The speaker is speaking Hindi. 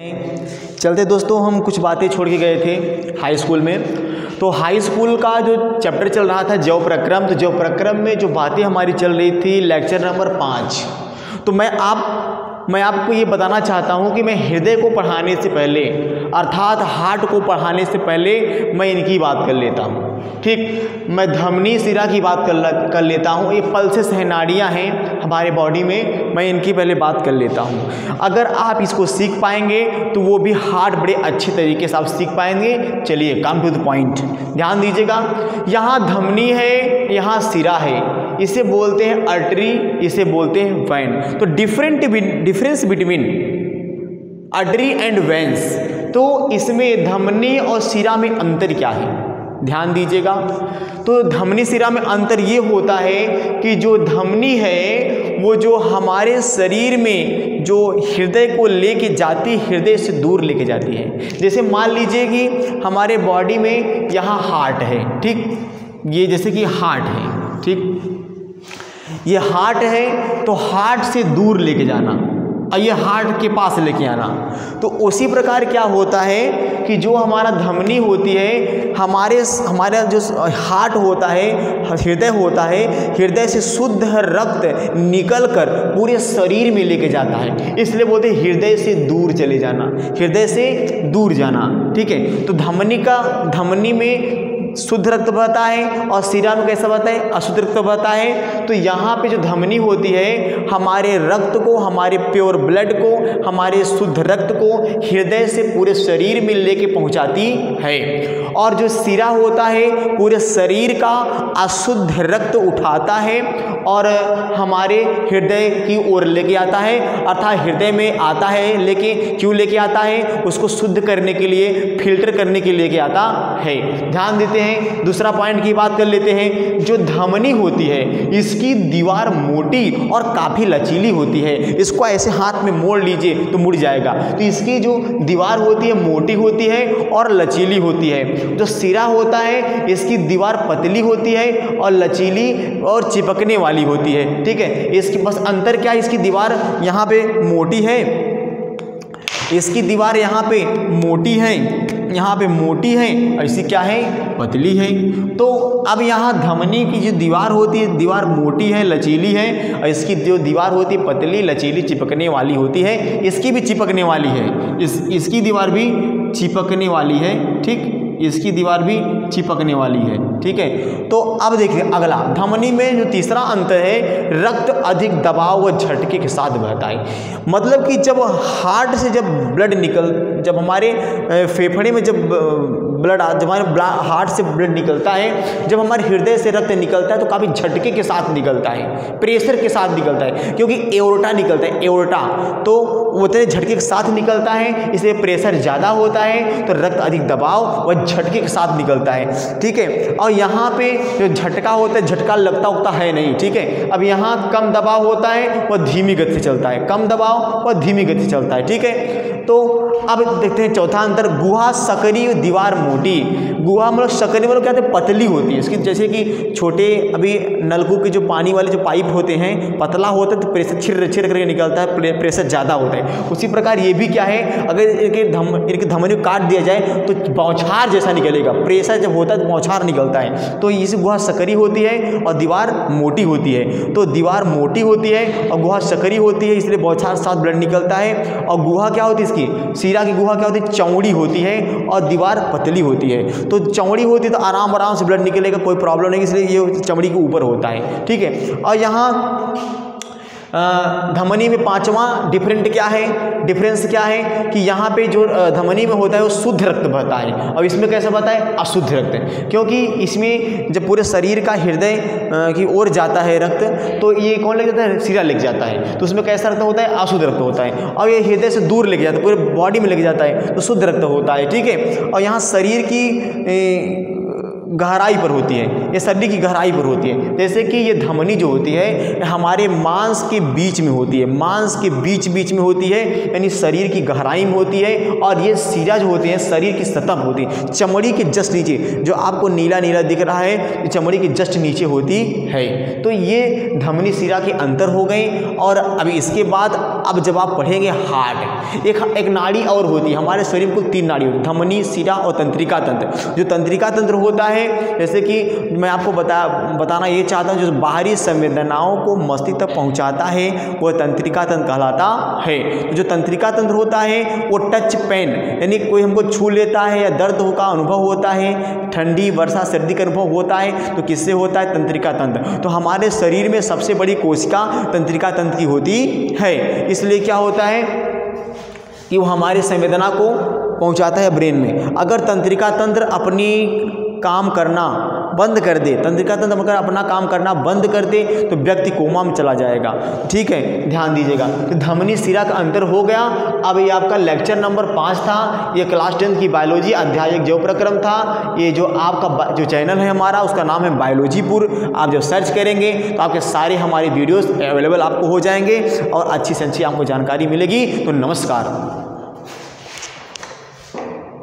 चलते दोस्तों, हम कुछ बातें छोड़ के गए थे हाई स्कूल में। तो हाई स्कूल का जो चैप्टर चल रहा था जैव प्रक्रम, तो जैव प्रक्रम में जो बातें हमारी चल रही थी लेक्चर नंबर 5। तो मैं आपको ये बताना चाहता हूँ कि मैं हृदय को पढ़ाने से पहले अर्थात हार्ट को पढ़ाने से पहले मैं इनकी बात कर लेता हूँ। ठीक, मैं धमनी सिरा की बात कर लेता हूँ। ये पल्सेस हैं, नाड़ियाँ हैं हमारे बॉडी में, मैं इनकी पहले बात कर लेता हूँ। अगर आप इसको सीख पाएंगे तो वो भी हार्ट बड़े अच्छे तरीके से आप सीख पाएंगे। चलिए कम टू द पॉइंट, ध्यान दीजिएगा। यहाँ धमनी है, यहाँ सिरा है, इसे बोलते हैं आर्टरी, इसे बोलते हैं वेन। तो difference between artery and veins, तो इसमें धमनी और सिरा में अंतर क्या है, ध्यान दीजिएगा। तो धमनी सिरा में अंतर ये होता है कि जो धमनी है वो जो हमारे शरीर में जो हृदय को लेके जाती, हृदय से दूर लेके जाती है। जैसे मान लीजिए कि हमारे बॉडी में यहाँ हार्ट है, ठीक, ये जैसे कि हार्ट है, ठीक, ये हार्ट है तो हार्ट से दूर लेके जाना और ये हार्ट के पास लेके आना। तो उसी प्रकार क्या होता है कि जो हमारा धमनी होती है, हमारा जो हार्ट होता है, हृदय होता है, हृदय से शुद्ध रक्त निकल कर पूरे शरीर में लेके जाता है। इसलिए बोलते हैं हृदय से दूर चले जाना, हृदय से दूर जाना, ठीक है। तो धमनी में शुद्ध रक्त बहता है और सिरा में कैसा बहता है, अशुद्ध रक्त बहता है। तो यहाँ पे जो धमनी होती है हमारे रक्त को, हमारे प्योर ब्लड को, हमारे शुद्ध रक्त को हृदय से पूरे शरीर में लेके पहुँचाती है। और जो सिरा होता है पूरे शरीर का अशुद्ध रक्त उठाता है और हमारे हृदय की ओर लेके आता है, अर्थात हृदय में आता है, लेके क्यों लेके आता है, उसको शुद्ध करने के लिए, फिल्टर करने के लिए लेके आता है। ध्यान देते हैं, दूसरा पॉइंट की बात कर लेते हैं। जो धमनी होती है इसकी दीवार मोटी और काफ़ी लचीली होती है। इसको ऐसे हाथ में मोड़ लीजिए तो मुड़ जाएगा। तो इसकी जो दीवार होती है मोटी होती है और लचीली होती है। जो सिरा होता है इसकी दीवार पतली होती है और लचीली और चिपकने वाली होती है, ठीक है। इसकी बस अंतर क्या है, इसकी दीवार यहाँ पे मोटी है, इसकी दीवार यहाँ पे मोटी है, यहाँ पे मोटी है, ऐसी क्या है, पतली है। तो अब यहाँ धमनी की जो दीवार होती है, दीवार मोटी है, लचीली है, और इसकी जो दीवार होती है पतली, लचीली, चिपकने वाली होती है। इसकी भी चिपकने वाली है, इसकी दीवार भी चिपकने वाली है, ठीक, इसकी दीवार भी चिपकने वाली है, ठीक है। तो अब देखिए अगला, धमनी में जो तीसरा अंतर है, रक्त अधिक दबाव व झटके के साथ बहता है। मतलब कि जब हार्ट से जब हमारे फेफड़े में जब हमारे हार्ट से ब्लड निकलता है, जब हमारे हृदय से रक्त निकलता है तो काफ़ी झटके के साथ निकलता है, प्रेशर के साथ निकलता है, क्योंकि एओर्टा निकलता है, एओर्टा तो उतने झटके के साथ निकलता है, इसलिए प्रेशर ज़्यादा होता है तो रक्त अधिक दबाव व झटके के साथ निकलता है, ठीक है। और यहाँ पे जो झटका होता है, झटका लगता उगता है नहीं, ठीक है। अब यहाँ कम दबाव होता है वह धीमी गति से चलता है, कम दबाव व धीमी गति से चलता है, ठीक है। तो अब देखते हैं चौथा अंतर, गुहा सकरी दीवार मोटी। गुहा मतलब सकरी मतलब क्या होता है, पतली होती है इसकी। जैसे कि छोटे अभी नलकूप के जो पानी वाले जो पाइप होते हैं पतला होता है तो प्रेशर छिर करके निकलता है, प्रेशर ज़्यादा होता है। उसी प्रकार ये भी क्या है, अगर इनके धमनी को काट दिया जाए तो बौछार जैसा निकलेगा, प्रेशर जब होता है तो बौछार निकलता है। तो इस गुहा सकरी होती है और दीवार मोटी होती है। तो दीवार मोटी होती है और गुहा सकरी होती है, इसलिए बौछार साथ ब्लड निकलता है। और गुहा क्या होती है, इसकी सिरा की गुहा क्या होती है, चौड़ी होती है और दीवार पतली होती है। तो चौड़ी होती है तो आराम से ब्लड निकलेगा, कोई प्रॉब्लम नहीं, इसलिए ये चमड़ी के ऊपर होता है, ठीक है। और यहाँ धमनी में पांचवा डिफरेंस क्या है कि यहाँ पे जो धमनी में होता है वो शुद्ध रक्त बहता है और इसमें कैसा बहता है, अशुद्ध रक्त। क्योंकि इसमें जब पूरे शरीर का हृदय की ओर जाता है रक्त तो ये कौन लेके जाता है, सिरा लेके जाता है। तो उसमें कैसा रक्त होता है, अशुद्ध रक्त होता है। और ये हृदय से दूर लेके जाता है, पूरे बॉडी में लेके जाता है तो शुद्ध रक्त होता है, ठीक है। और यहाँ शरीर की गहराई पर होती है, ये शरीर की गहराई पर होती है। जैसे कि ये धमनी जो होती है हमारे मांस के बीच में होती है, मांस के बीच में होती है, यानी शरीर की गहराई में होती है। और ये सिरा जो होती है शरीर की सतह पर होती है, चमड़ी के जस्ट नीचे, जो आपको नीला नीला दिख रहा है ये चमड़ी के जस्ट नीचे होती है। तो ये धमनी सिरा के अंतर हो गए। और अभी इसके बाद अब जब आप पढ़ेंगे हार्ट, एक नाड़ी और होती है हमारे शरीर में, कुल 3 नाड़ी होती है, धमनी, शिरा और तंत्रिका तंत्र। जो तंत्रिका तंत्र होता है, जैसे कि मैं आपको बताना ये चाहता हूँ, जो बाहरी संवेदनाओं को मस्तिष्क तक पहुँचाता है वो तंत्रिका तंत्र कहलाता है। तो जो तंत्रिका तंत्र होता है वो टच पेन, यानी कोई हमको छू लेता है या दर्द का अनुभव होता है, ठंडी वर्षा सर्दी का अनुभव होता है, तो किससे होता है? तंत्रिका तंत्र। तो हमारे शरीर में सबसे बड़ी कोशिका तंत्रिका तंत्र की होती है। इसलिए क्या होता है कि वो हमारे संवेदना को पहुंचाता है ब्रेन में। अगर तंत्रिका तंत्र अपनी काम करना बंद कर दे, तंत्रिका तंत्र अगर अपना काम करना बंद कर दे तो व्यक्ति कोमा में चला जाएगा। ठीक है, ध्यान दीजिएगा। तो धमनी शिरा का अंतर हो गया। अब ये आपका लेक्चर नंबर 5 था। ये क्लास 10 की बायोलॉजी अध्याय 1 जैव प्रक्रम था। ये जो आपका जो चैनल है हमारा, उसका नाम है बायोलॉजीपुर। आप जब सर्च करेंगे तो आपके सारे हमारे वीडियोस अवेलेबल आपको हो जाएंगे और अच्छी से अच्छी आपको जानकारी मिलेगी। तो नमस्कार।